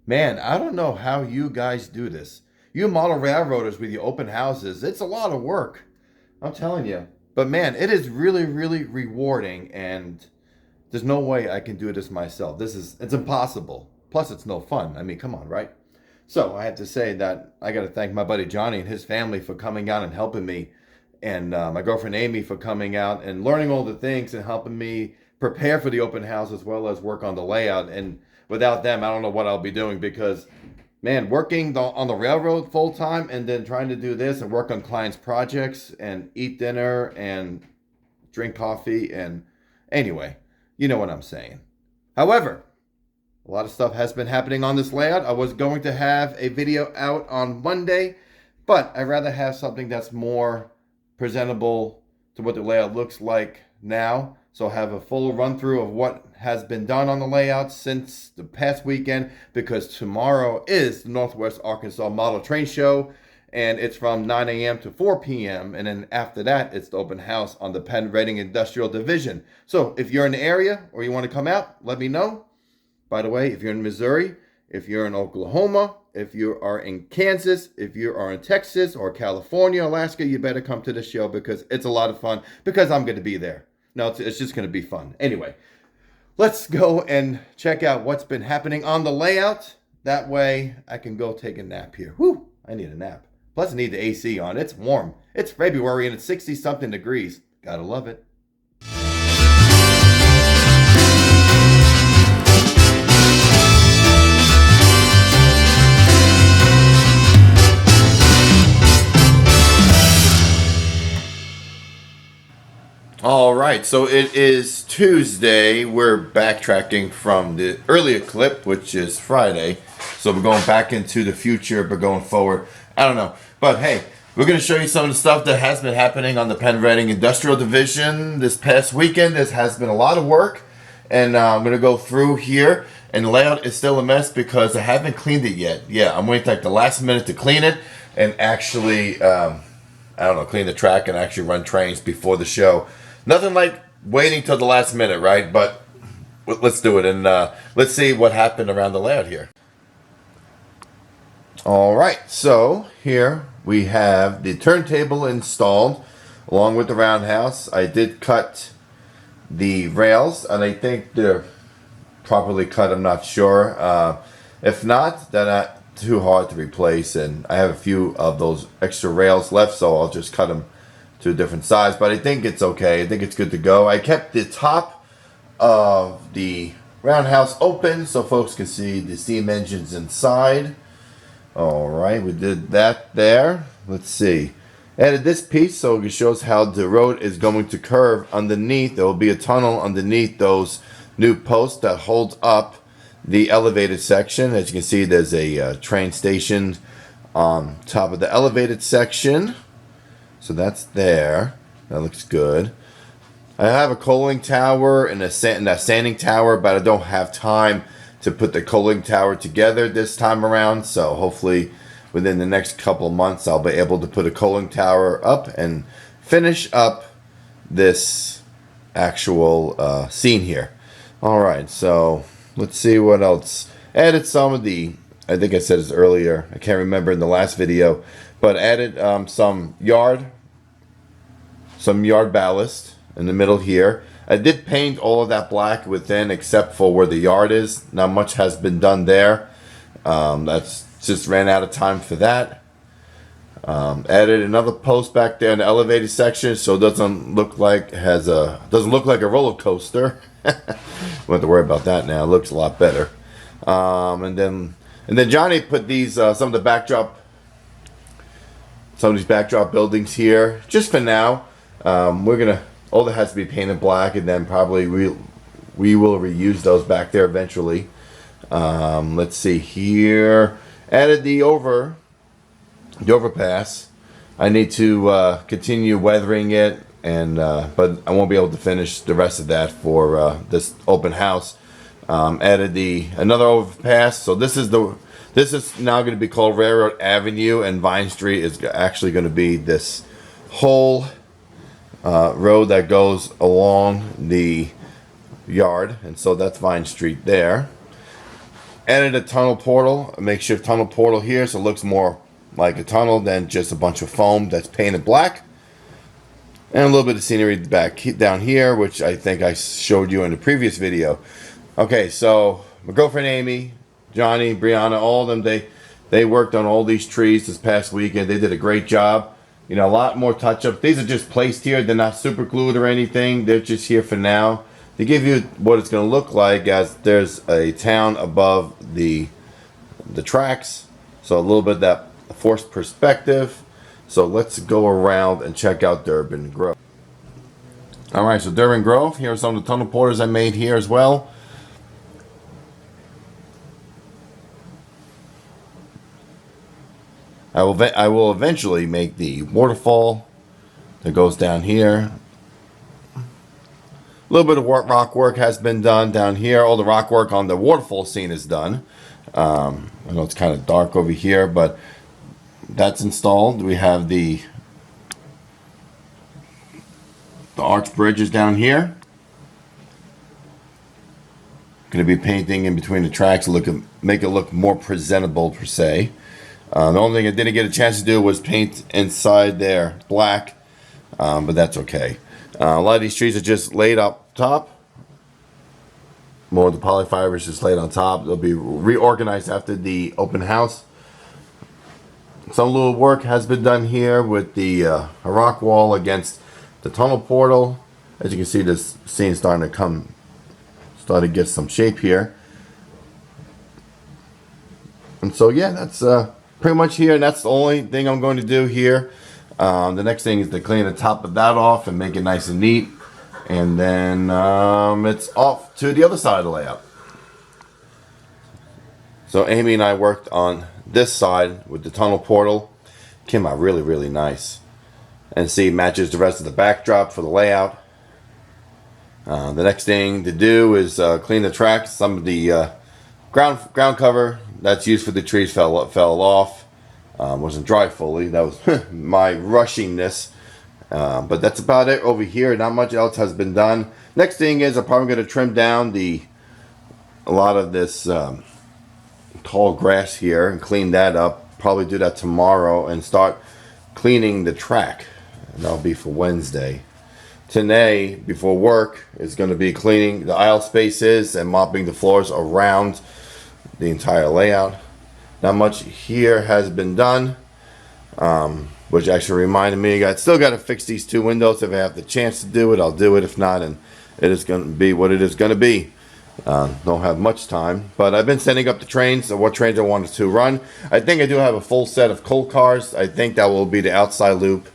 Man, I don't know how you guys do this. You model railroaders with your open houses, it's a lot of work. I'm telling you. But man, it is really, really rewarding, and there's no way I can do this myself. It's impossible. Plus, it's no fun. I mean, come on, right? So I have to say that I got to thank my buddy Johnny and his family for coming out and helping me, and my girlfriend Amy for coming out and learning all the things and helping me prepare for the open house as well as work on the layout. And without them, I don't know what I'll be doing because, man, working on the railroad full time and then trying to do this and work on clients' projects and eat dinner and drink coffee and anyway, you know what I'm saying. However, a lot of stuff has been happening on this layout. I was going to have a video out on Monday, but I'd rather have something that's more presentable to what the layout looks like now. So I'll have a full run through of what has been done on the layout since the past weekend, because tomorrow is the Northwest Arkansas Model Train Show, and it's from 9 a.m. to 4 p.m. And then after that, it's the open house on the Penn Reading Industrial Division. So if you're in the area or you want to come out, let me know. By the way, if you're in Missouri, if you're in Oklahoma, if you are in Kansas, if you are in Texas or California, Alaska, you better come to the show because it's a lot of fun, because I'm going to be there. No, it's just going to be fun. Anyway, let's go and check out what's been happening on the layout. That way I can go take a nap here. Whew, I need a nap. Plus I need the AC on. It's warm. It's February and it's 60 something degrees. Gotta love it. All right, so it is Tuesday. We're backtracking from the earlier clip, which is Friday. So we're going back into the future, but going forward, I don't know. But hey, we're going to show you some of the stuff that has been happening on the Penn Reading Industrial Division this past weekend. This has been a lot of work, and I'm going to go through here. And the layout is still a mess because I haven't cleaned it yet. Yeah, I'm waiting like the last minute to clean it and actually, I don't know, clean the track and actually run trains before the show. Nothing like waiting till the last minute, right? But let's do it, and let's see what happened around the layout here. All right, so here we have the turntable installed along with the roundhouse. I did cut the rails, and I think they're properly cut. I'm not sure. If not, they're not too hard to replace, and I have a few of those extra rails left, so I'll just cut them to a different size, but I think it's okay. I think it's good to go. I kept the top of the roundhouse open so folks can see the steam engines inside. All right, we did that there. Let's see. Added this piece so it shows how the road is going to curve underneath. There will be a tunnel underneath those new posts that holds up the elevated section. As you can see, there's a train station on top of the elevated section. So that's there. That looks good. I have a coaling tower and a sanding tower, but I don't have time to put the coaling tower together this time around. So hopefully within the next couple of months, I'll be able to put a coaling tower up and finish up this actual scene here. All right, so let's see what else. Added some of the, I think I said this earlier, I can't remember in the last video, but added some yard ballast in the middle here. I did paint all of that black within except for where the yard is. Not much has been done there. That's just ran out of time for that. Added another post back there in the elevated section so it doesn't look like a roller coaster. Won't have to worry about that now. It looks a lot better. And then Johnny put these some of these backdrop buildings here just for now. All that has to be painted black, and then probably we will reuse those back there eventually. Let's see here. Added the overpass. I need to continue weathering it, and but I won't be able to finish the rest of that for this open house. Added another overpass. So this is now going to be called Railroad Avenue, and Vine Street is actually going to be this whole road that goes along the yard, and so that's Vine Street there. Added a tunnel portal, a makeshift tunnel portal here, so it looks more like a tunnel than just a bunch of foam that's painted black. And a little bit of scenery back down here, which I think I showed you in the previous video. Okay, so my girlfriend Amy, Johnny, Brianna, all of them, they worked on all these trees this past weekend. They did a great job. You know, a lot more touch-up. These are just placed here. They're not super glued or anything. They're just here for now. They give you what it's going to look like as there's a town above the tracks. So a little bit of that forced perspective. So let's go around and check out Durban Grove. Alright, so Durban Grove. Here are some of the tunnel portals I made here as well. I will eventually make the waterfall that goes down here. A little bit of rock work has been done down here. All the rock work on the waterfall scene is done. I know it's kind of dark over here, but that's installed. We have the arch bridges down here. Going to be painting in between the tracks, make it look more presentable per se. The only thing I didn't get a chance to do was paint inside there black, but that's okay. A lot of these trees are just laid up top. More of the polyfibers just laid on top. They'll be reorganized after the open house. Some little work has been done here with the rock wall against the tunnel portal. As you can see, this scene starting to get some shape here. And so yeah, that's pretty much here, and that's the only thing I'm going to do here. The next thing is to clean the top of that off and make it nice and neat. And then it's off to the other side of the layout. So Amy and I worked on this side with the tunnel portal. Came out really, really nice. And see, matches the rest of the backdrop for the layout. The next thing to do is clean the tracks. Some of the ground cover that's used for the trees fell off. Wasn't dry fully. That was my rushingness. But that's about it over here. Not much else has been done. Next thing is I'm probably going to trim down a lot of this tall grass here and clean that up. Probably do that tomorrow and start cleaning the track. And that'll be for Wednesday. Today, before work, is going to be cleaning the aisle spaces and mopping the floors around the entire layout. Not much here has been done, which actually reminded me I still got to fix these two windows. If I have the chance to do it, I'll do it. If not, and it is going to be what it is going to be. Don't have much time, but I've been setting up the trains and what trains I wanted to run. I think I do have a full set of coal cars. I think that will be the outside loop,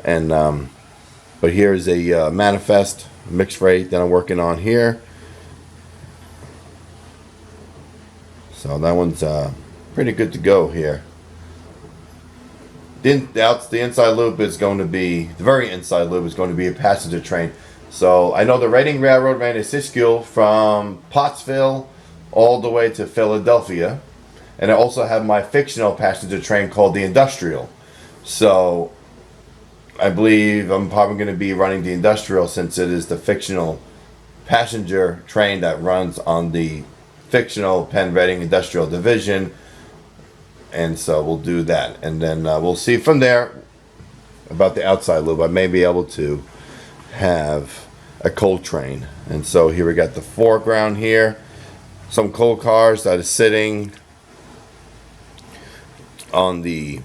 and but here's a manifest mixed freight that I'm working on here. So that one's pretty good to go here. The inside loop is going to be, the very inside loop is going to be a passenger train. So I know the Reading Railroad ran a Siskiyou from Pottsville all the way to Philadelphia. And I also have my fictional passenger train called the Industrial. So I believe I'm probably going to be running the Industrial since it is the fictional passenger train that runs on the fictional Penn Reading Industrial Division. And so we'll do that. And then we'll see from there about the outside loop. I may be able to have a coal train. And so here we got the foreground here. Some coal cars that are sitting on the,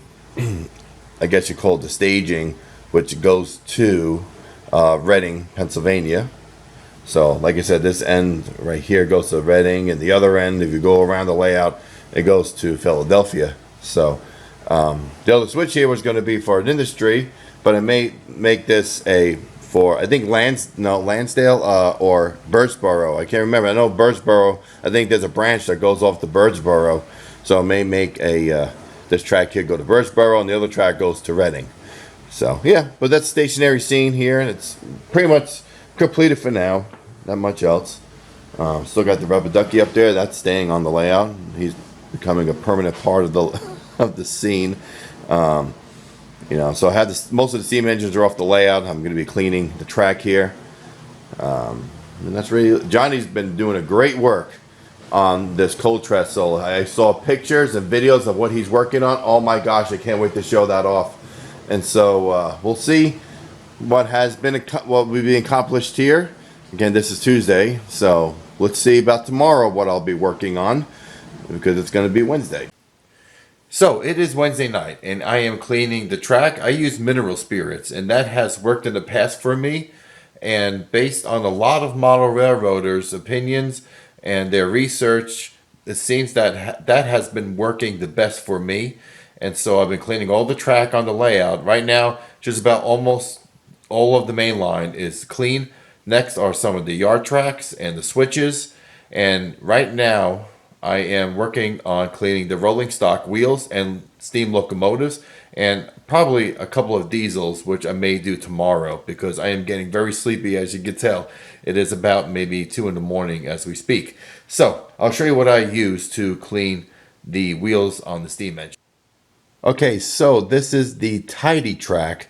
I guess you call it the staging, which goes to Reading, Pennsylvania. So like I said, this end right here goes to Reading, and the other end, if you go around the layout, it goes to Philadelphia. So the other switch here was going to be for an industry, but I may make this for I think Lansdale or Birdsboro. I can't remember. I know Birdsboro. I think there's a branch that goes off to Birdsboro, so I may make this track here go to Birdsboro, and the other track goes to Reading. So yeah, but that's stationary scene here, and it's pretty much completed for now. Not much else. Still got the rubber ducky up there. That's staying on the layout. He's becoming a permanent part of the scene. So I had most of the steam engines are off the layout. I'm going to be cleaning the track here. And that's really, Johnny's been doing a great work on this cold trestle. I saw pictures and videos of what he's working on. Oh my gosh, I can't wait to show that off. And so we'll see what we've been accomplished here. Again, this is Tuesday, so let's see about tomorrow what I'll be working on, because it's going to be Wednesday. So it is Wednesday night, and I am cleaning the track. I use mineral spirits, and that has worked in the past for me. And based on a lot of model railroaders' opinions and their research, it seems that that has been working the best for me. And so I've been cleaning all the track on the layout. Right now, just about almost all of the main line is clean. Next are some of the yard tracks and the switches. And right now, I am working on cleaning the rolling stock wheels and steam locomotives, and probably a couple of diesels, which I may do tomorrow because I am getting very sleepy, as you can tell. It is about maybe 2 in the morning as we speak. So I'll show you what I use to clean the wheels on the steam engine. Okay, so this is the Tidy track.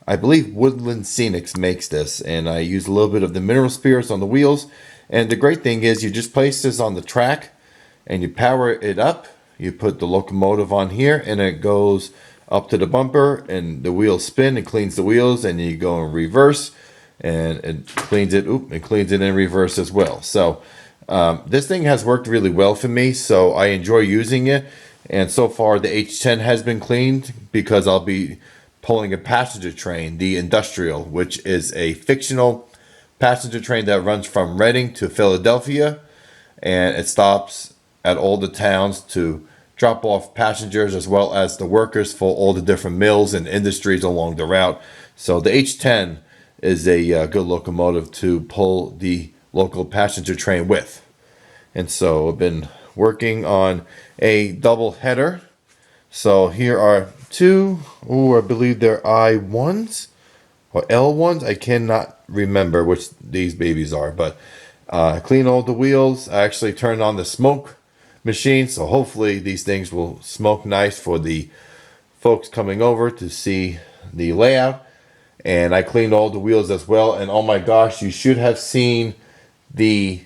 I believe Woodland Scenics makes this, and I use a little bit of the mineral spirits on the wheels. And the great thing is you just place this on the track and you power it up. You put the locomotive on here and it goes up to the bumper and the wheels spin and cleans the wheels, and you go in reverse and it cleans it. It cleans it in reverse as well. So this thing has worked really well for me, so I enjoy using it. And so far the H10 has been cleaned because I'll be pulling a passenger train, the Industrial, which is a fictional passenger train that runs from Reading to Philadelphia, and it stops at all the towns to drop off passengers as well as the workers for all the different mills and industries along the route. So the H10 is a good locomotive to pull the local passenger train with. And so I've been working on a double header. So here are two, I believe they're I1s or L1s. I cannot remember which these babies are, but I clean all the wheels. I actually turned on the smoke machine, so hopefully these things will smoke nice for the folks coming over to see the layout. And I cleaned all the wheels as well, and oh my gosh, you should have seen the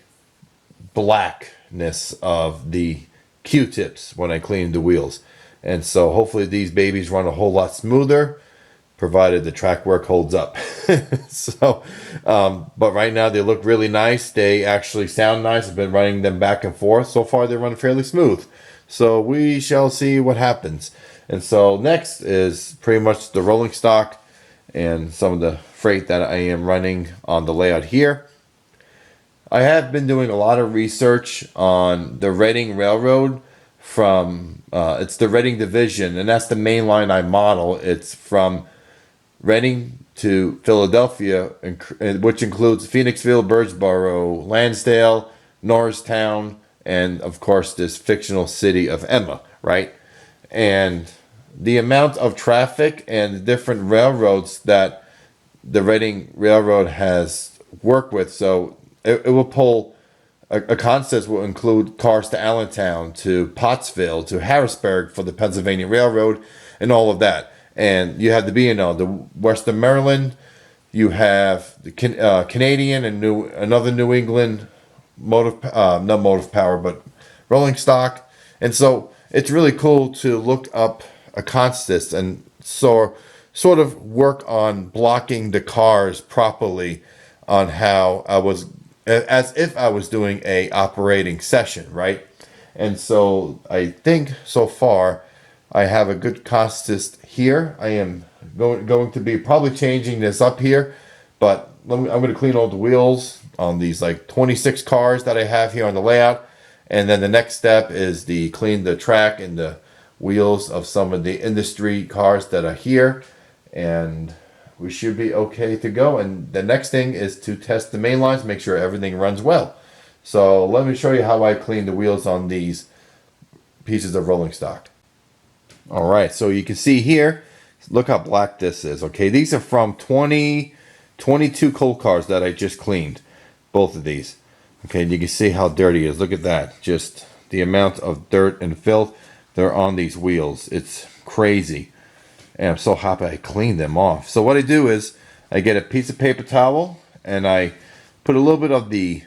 blackness of the Q-tips when I cleaned the wheels. And so hopefully these babies run a whole lot smoother, provided the track work holds up. So, but right now they look really nice. They actually sound nice. I've been running them back and forth. So far they run fairly smooth. So we shall see what happens. And so next is pretty much the rolling stock and some of the freight that I am running on the layout here. I have been doing a lot of research on the Reading Railroad from, it's the Reading Division, and that's the main line I model. It's from Reading to Philadelphia, which includes Phoenixville, Birdsboro, Lansdale, Norristown, and of course this fictional city of Emma, right? And the amount of traffic and the different railroads that the Reading Railroad has worked with, so it will pull a consist will include cars to Allentown, to Pottsville, to Harrisburg for the Pennsylvania Railroad, and all of that. And you have the B&O, the Western Maryland. You have the Canadian and another New England not motive power, but rolling stock. And so it's really cool to look up a consist and sort of work on blocking the cars properly on how I was, as if I was doing a operating session, right? And so I think so far I have a good consist here. I am going to be probably changing this up here, but I'm going to clean all the wheels on these like 26 cars that I have here on the layout. And then the next step is to clean the track and the wheels of some of the industry cars that are here. And we should be okay to go. And the next thing is to test the main lines, make sure everything runs well. So let me show you how I clean the wheels on these pieces of rolling stock. All right, so you can see here, look how black this is. Okay, these are from 22 coal cars that I just cleaned, both of these. Okay, you can see how dirty it is. Look at that, just the amount of dirt and filth that are on these wheels. It's crazy. And I'm so happy I cleaned them off. So what I do is I get a piece of paper towel and I put a little bit of the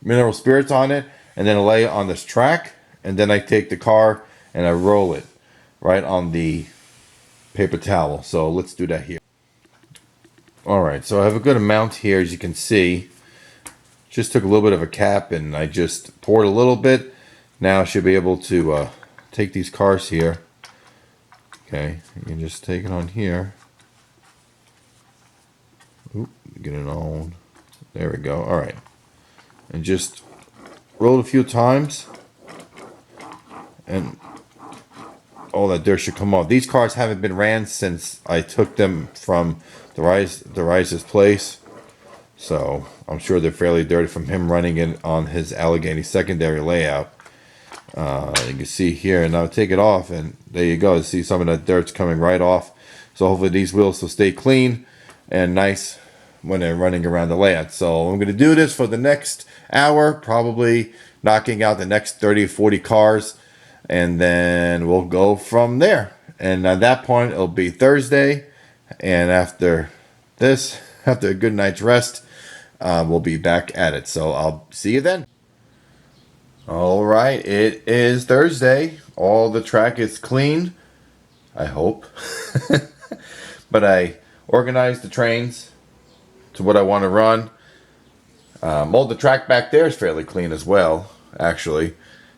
mineral spirits on it, and then I lay it on this track, and then I take the car and I roll it right on the paper towel. So let's do that here. Alright, so I have a good amount here, as you can see. Just took a little bit of a cap and I just poured a little bit. Now I should be able to take these cars here. Okay, you can just take it on here. Oop, get it on. There we go. Alright. And just roll it a few times. And all that dirt should come off. These cars haven't been ran since I took them from the Rise's place. So I'm sure they're fairly dirty from him running it on his Allegheny secondary layout. You can see here, and I'll take it off, and there you go. See, some of that dirt's coming right off. So hopefully these wheels will stay clean and nice when they're running around the layout. So I'm going to do this for the next hour, probably knocking out the next 30 or 40 cars, and then we'll go from there. And at that point, it'll be Thursday, and after this, after a good night's rest, we'll be back at it. So I'll see you then. All right, it is Thursday. All the track is clean, I hope. But I organized the trains to what I want to run. All the track back there is fairly clean as well, actually.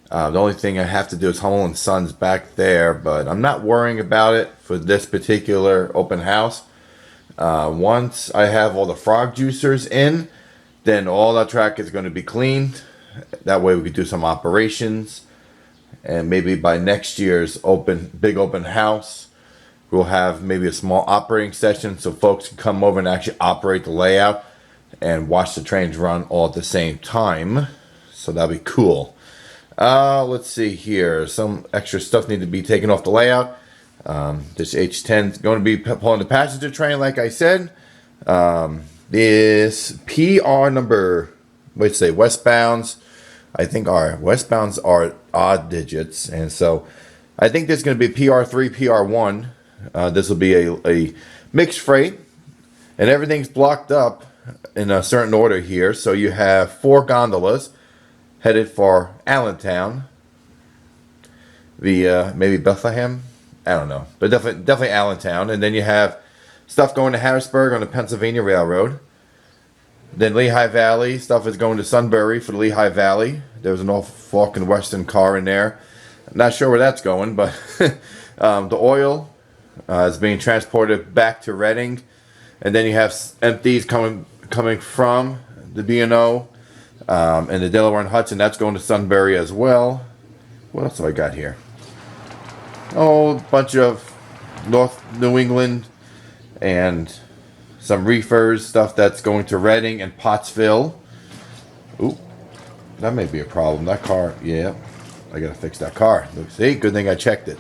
The only thing I have to do is Hummel & Sons back there, but I'm not worrying about it for this particular open house. Once I have all the frog juicers in, then all that track is going to be cleaned. That way we could do some operations, and maybe by next year's big open house, we'll have maybe a small operating session so folks can come over and actually operate the layout and watch the trains run all at the same time. So that'll be cool. Let's see here. Some extra stuff need to be taken off the layout. This H10 is going to be pulling the passenger train, like I said. This PR number, let's say westbounds. I think our westbounds are odd digits, and so I think there's going to be PR3, PR1. This will be a mixed freight, and everything's blocked up in a certain order here. So you have 4 gondolas headed for Allentown via maybe Bethlehem. I don't know, but definitely Allentown. And then you have stuff going to Harrisburg on the Pennsylvania Railroad. Then Lehigh Valley stuff is going to Sunbury for the Lehigh Valley. There's an Norfolk and Western car in there. I'm not sure where that's going, but the oil is being transported back to Reading. And then you have empties coming from the B&O and the Delaware and Hudson. That's going to Sunbury as well. What else have I got here? Oh, a bunch of North New England and some reefers, stuff that's going to Reading and Pottsville. Ooh, that may be a problem. That car, yeah, I gotta fix that car. See, good thing I checked it.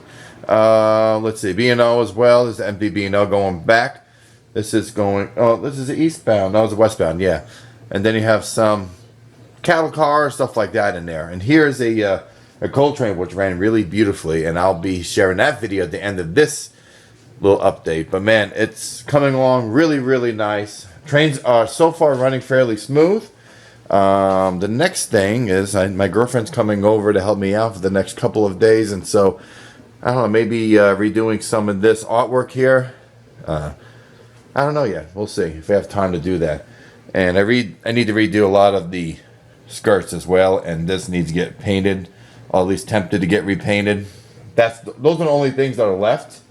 Let's see, B&O as well. There's the empty B&O going back. This is going, oh, this is the eastbound. That was the westbound, yeah. And then you have some cattle cars, stuff like that in there. And here's a coal train which ran really beautifully, and I'll be sharing that video at the end of this little update. But man, it's coming along really, really nice. Trains are so far running fairly smooth. The next thing is my girlfriend's coming over to help me out for the next couple of days, and so I don't know, maybe redoing some of this artwork here. I don't know yet. We'll see if I have time to do that. And I need to redo a lot of the skirts as well, and this needs to get painted, or at least tempted to get repainted. Those are the only things that are left.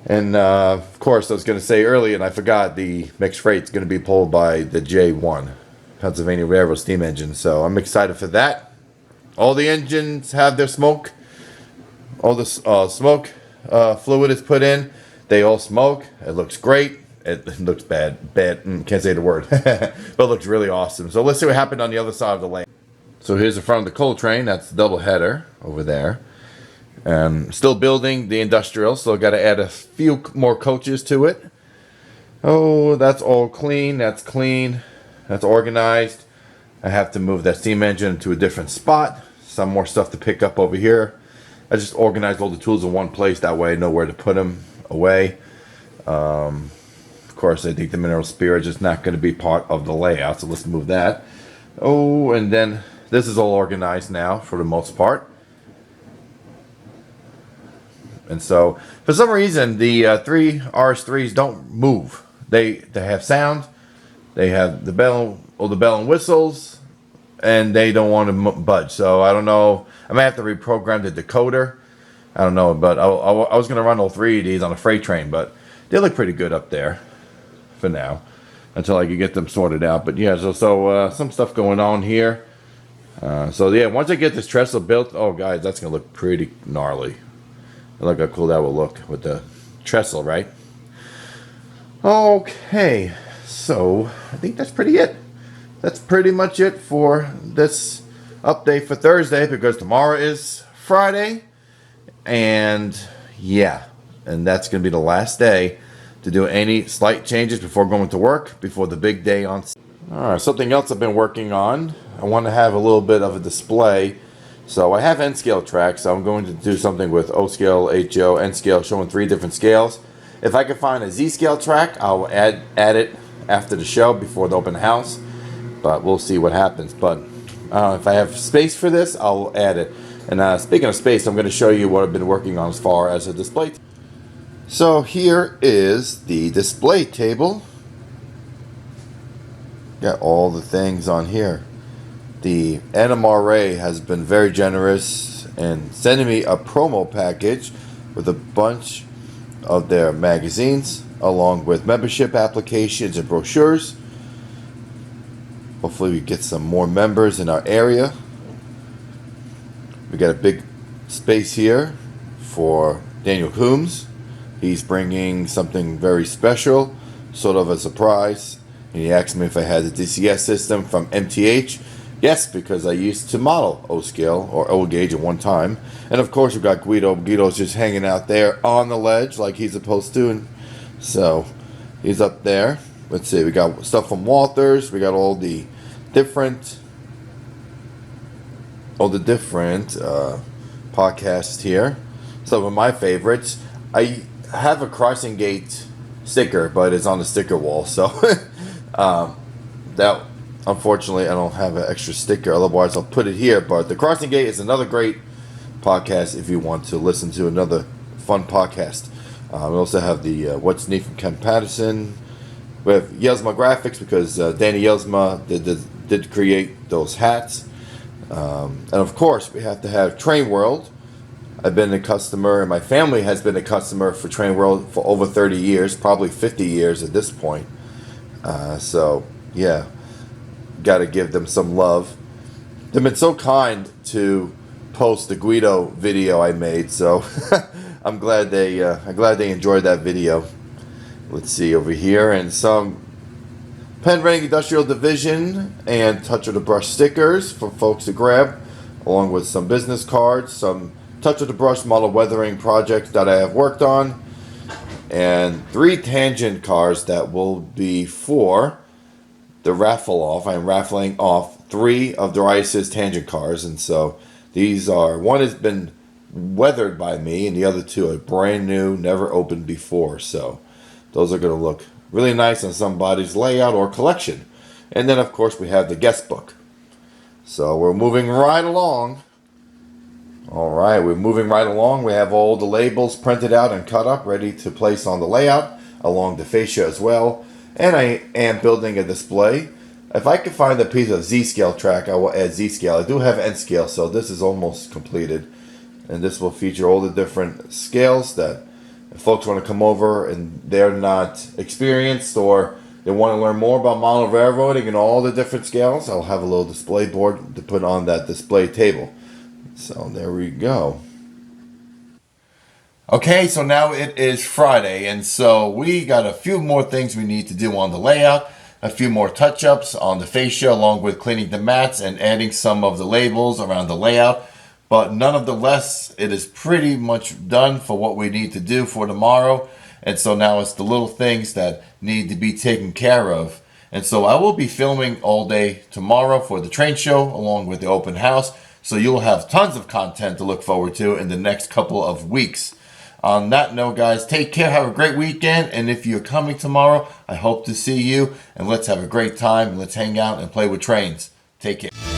And of course, I was going to say earlier, and I forgot, the mixed freight is going to be pulled by the J1 Pennsylvania Railroad steam engine. So I'm excited for that. All the engines have their smoke. All the smoke fluid is put in. They all smoke. It looks great. It looks bad. Can't say the word. But it looks really awesome. So let's see what happened on the other side of the lane. So here's the front of the coal train. That's the double header over there. Still building the industrial, so got to add a few more coaches to it. Oh, that's all clean. That's clean. That's organized. I have to move that steam engine to a different spot. Some more stuff to pick up over here. I just organized all the tools in one place. That way I know where to put them away. Of course, I think the mineral spirit is not going to be part of the layout, so let's move that. Oh, and then this is all organized now for the most part. And so, for some reason, the three RS3s don't move. They have sound, they have the bell and whistles, and they don't want to budge. So I don't know. I might have to reprogram the decoder. I don't know, but I was going to run all three of these on a freight train, but they look pretty good up there for now until I can get them sorted out. But yeah, so some stuff going on here. So yeah, once I get this trestle built, oh guys, that's going to look pretty gnarly. Look how cool that will look with the trestle, right? Okay, so I think that's pretty it. That's pretty much it for this update for Thursday, because tomorrow is Friday. And yeah, and that's going to be the last day to do any slight changes before going to work, before the big day on. All right, something else I've been working on. I want to have a little bit of a display. So I have N-scale tracks, so I'm going to do something with O-scale, HO, N-scale, showing 3 different scales. If I can find a Z-scale track, I'll add it after the show, before the open house. But we'll see what happens. But if I have space for this, I'll add it. And speaking of space, I'm going to show you what I've been working on as far as a display. So here is the display table. Got all the things on here. The NMRA has been very generous in sending me a promo package with a bunch of their magazines, along with membership applications and brochures. Hopefully we get some more members in our area. We got a big space here for Daniel Coombs. He's bringing something very special, sort of a surprise. And he asked me if I had the DCS system from MTH. Yes, because I used to model O-scale or O-gauge at one time. And of course we got Guido. Guido's just hanging out there on the ledge like he's supposed to. And so he's up there. Let's see, we got stuff from Walters. We got all the different podcasts here. Some of my favorites. I have a Crossing Gate sticker, but it's on the sticker wall. So that, unfortunately, I don't have an extra sticker. Otherwise, I'll put it here. But the Crossing Gate is another great podcast if you want to listen to another fun podcast. We also have the What's Neat from Ken Patterson. We have Yelzma Graphics, because Danny Yelzma did create those hats. And of course, we have to have Train World. I've been a customer, and my family has been a customer for Train World for over 30 years, probably 50 years at this point. So, yeah, got to give them some love. They've been so kind to post the Guido video I made, so I'm glad they enjoyed that video. Let's see over here, and some Pen Ring Industrial Division and Touch of the Brush stickers for folks to grab, along with some business cards, some Touch of the Brush model weathering projects that I have worked on, and 3 tangent cars that will be for the raffle off. I'm raffling off 3 of Darius's tangent cars, and so these are, one has been weathered by me, and the other 2 are brand new, never opened before. So those are going to look really nice on somebody's layout or collection. And then, of course, we have the guest book. So we're moving right along. All right, we're moving right along. We have all the labels printed out and cut up, ready to place on the layout, along the fascia as well. And I am building a display. If I can find a piece of Z-scale track, I will add Z-scale. I do have N-scale, so this is almost completed. And this will feature all the different scales that if folks want to come over and they're not experienced, or they want to learn more about model railroading and all the different scales, I'll have a little display board to put on that display table. So there we go. Okay, so now it is Friday, and so we got a few more things we need to do on the layout, a few more touch-ups on the fascia, along with cleaning the mats and adding some of the labels around the layout. But nonetheless, it is pretty much done for what we need to do for tomorrow. And so now it's the little things that need to be taken care of. And so I will be filming all day tomorrow for the train show, along with the open house. So you'll have tons of content to look forward to in the next couple of weeks. On that note, guys, take care. Have a great weekend. And if you're coming tomorrow, I hope to see you. And let's have a great time. Let's hang out and play with trains. Take care.